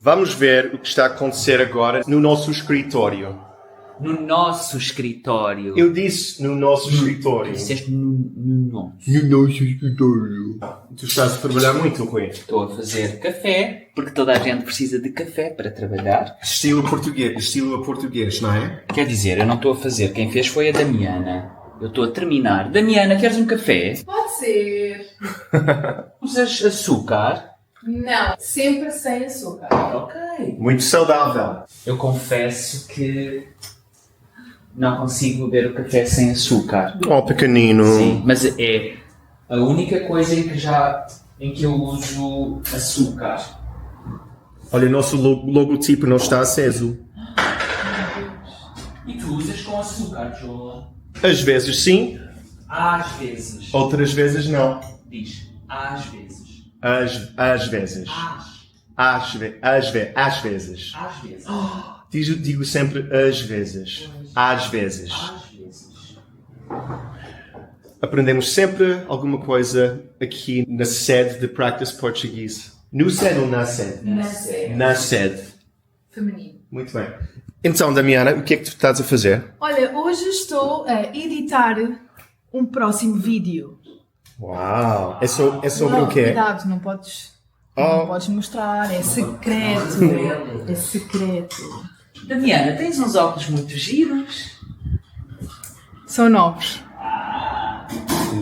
Vamos ver o que está a acontecer agora no nosso escritório. No nosso escritório. Eu disse no nosso escritório. Disseste no nosso. No nosso escritório. Tu estás a trabalhar muito, Rui. Estou a fazer café, porque toda a gente precisa de café para trabalhar. Estilo português, não é? Quer dizer, eu não estou a fazer. Quem fez foi a Damiana. Eu estou a terminar. Damiana, queres um café? Pode ser. Usas açúcar? Não, sempre sem açúcar. Ok. Muito saudável. Eu confesso que não consigo beber o café sem açúcar. Oh, pequenino. Sim, mas é a única coisa em que eu uso açúcar. Olha, o nosso logotipo não está aceso. E tu usas com açúcar, João? Às vezes sim, Às vezes. outras vezes não. Diz, às vezes. Às vezes. Às vezes. Às vezes. Digo sempre às vezes. Às vezes. Às vezes. Aprendemos sempre alguma coisa aqui na sede de Practice Português. No sede ou na sede? Na sede. Na sede. Feminino. Muito bem. Então, Damiana, o que é que tu estás a fazer? Olha, hoje estou a editar um próximo vídeo. Uau! É sobre o quê? Cuidado, não podes mostrar, é secreto. É secreto. Damiana, tens uns óculos muito giros. São novos.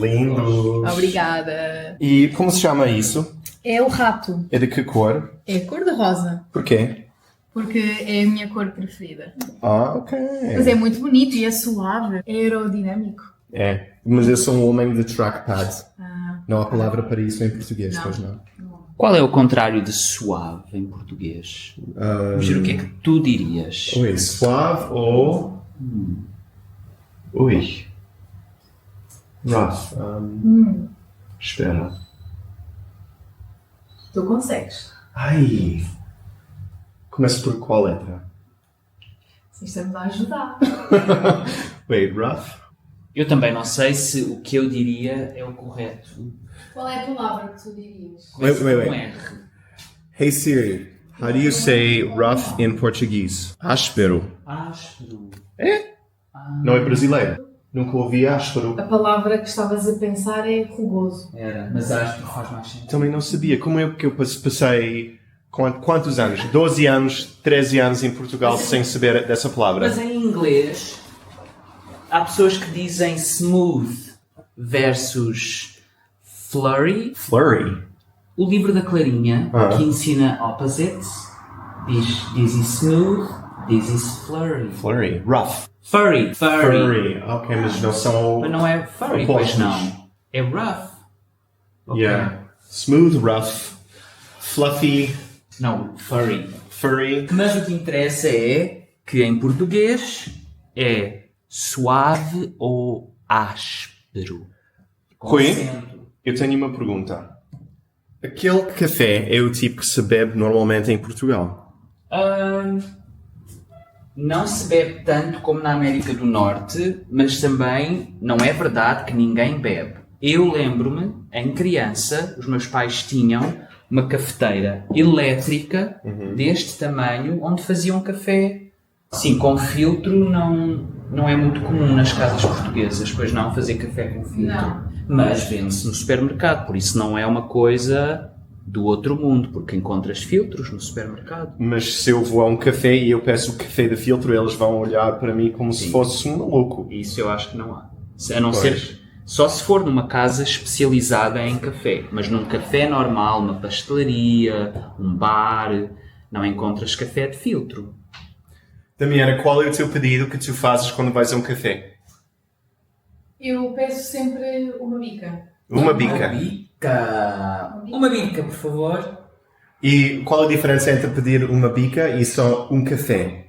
Lindo! Obrigada. E como se chama isso? É o rato. É de que cor? É cor-de-rosa. Porquê? Porque é a minha cor preferida. Ah, ok. Mas é muito bonito e é suave. É aerodinâmico. É, mas eu sou um homem de trackpad. Ah, Não há palavra para isso em português, pois não? Qual é o contrário de suave em português? Giro, o que é que tu dirias? Oi, suave ou... Ui. Rough. Espera. tu consegues. Ai. Começa por qual letra? Sim, estamos a ajudar. Wait, rough? Eu também não sei se o que eu diria é o correto. Qual é a palavra que tu dirias? Wait. Com R. Hey Siri, how do you say rough in Portuguese? Áspero. Áspero. É? Não é brasileiro? Nunca ouvi áspero. A palavra que estavas a pensar é rugoso. Era, mas áspero faz mais sentido. Também não sabia. Como é que eu passei... Quantos anos? 12 anos, 13 anos em Portugal sem saber dessa palavra? Mas em inglês, há pessoas que dizem smooth versus flurry. Flurry. O livro da Clarinha, que ensina opposites, diz this is smooth, this is flurry. Flurry. Rough. Furry. Furry. Ok, mas não são... Mas não é furry, pois não. É rough. Ok. Yeah. Smooth, rough, fluffy, Não, furry. furry. Mas o que interessa é que em português é suave ou áspero. Com Rui? acento. Eu tenho uma pergunta. Aquele café é o tipo que se bebe normalmente em Portugal? Não se bebe tanto como na América do Norte, mas também não é verdade que ninguém bebe. Eu lembro-me, em criança, os meus pais tinham uma cafeteira elétrica deste tamanho, onde faziam café. Sim, com filtro não é muito comum nas casas portuguesas, pois não, fazer café com filtro. Não. Mas vende-se no supermercado, por isso não é uma coisa do outro mundo, porque encontras filtros no supermercado. Mas se eu vou a um café e eu peço o café de filtro, eles vão olhar para mim como se fosse um maluco. Isso eu acho que não há. A não Pois. ser... Só se for numa casa especializada em café. Mas num café normal, uma pastelaria, um bar, não encontras café de filtro. Damiana, qual é o teu pedido que tu fazes quando vais a um café? Eu peço sempre uma bica. Uma bica. Uma bica, por favor. E qual a diferença entre pedir uma bica e só um café?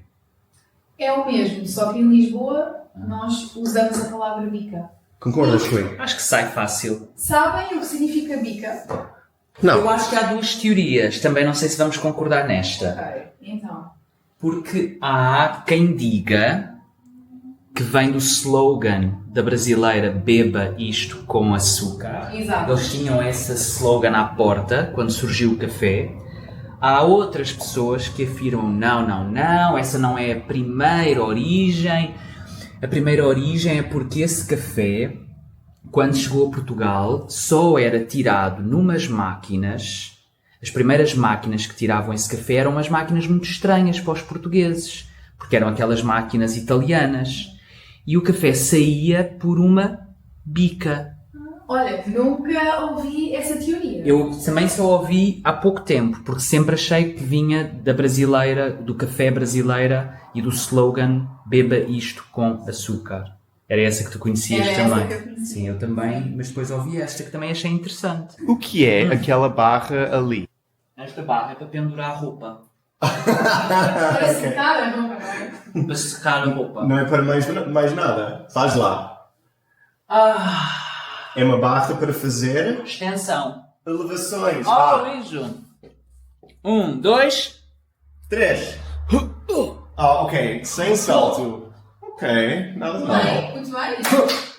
É o mesmo, só que em Lisboa nós usamos a palavra bica. Concordas, Rui? Acho que sai fácil. Sabem o que significa bica? Não. Eu acho que há duas teorias. Também não sei se vamos concordar nesta. Ok, então. Porque há quem diga que vem do slogan da brasileira beba isto com açúcar. Exato. Eles tinham esse slogan à porta quando surgiu o café. Há outras pessoas que afirmam não, essa não é a primeira origem. A primeira origem é porque esse café, quando chegou a Portugal, só era tirado numas máquinas. As primeiras máquinas que tiravam esse café eram umas máquinas muito estranhas para os portugueses, porque eram aquelas máquinas italianas. E o café saía por uma bica. Olha, nunca ouvi essa teoria. Eu também só ouvi há pouco tempo, porque sempre achei que vinha da brasileira, do café brasileira e do slogan beba isto com açúcar. Era essa que tu conhecias Era também. essa que eu conhecia. Sim, eu também, mas depois ouvi esta que também achei interessante. O que é aquela barra ali? Esta barra é para pendurar a roupa, Para secar a roupa, não é? para secar a roupa. Não é para mais nada. Faz lá. É uma barra para fazer Extensão. elevações. Isso. 1, 2. 3. Ok. Sem salto. Ok. Nada mal. Bem, muito bem.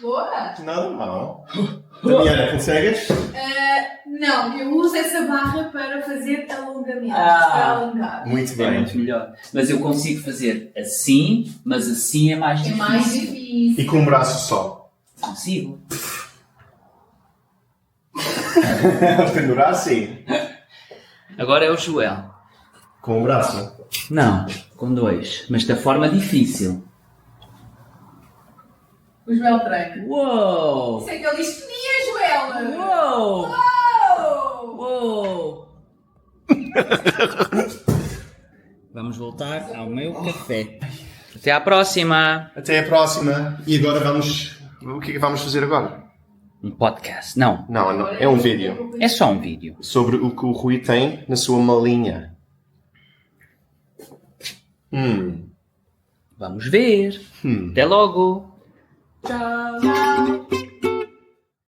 Boa. Nada mal. Daniela, consegues? Não, eu uso essa barra para fazer alongamentos, Ah. para alongar. Muito É bem. muito melhor. Mas eu consigo fazer assim, mas assim é mais É difícil. mais difícil. E com um braço só. Consigo. Pendurar sim. Agora é o Joel. Com o braço. Não, com 2. Mas da forma difícil. O Joel treina. Uou! Isso é que ele diz que minha Joela. Uou! Oh! Uou! Vamos voltar ao meu café. Até à próxima! Até a próxima. E agora vamos... O que é que vamos fazer agora? Um podcast. Não, Não, é um vídeo. é só um vídeo. Sobre o que o Rui tem na sua malinha. Vamos ver. Até logo! Tchau!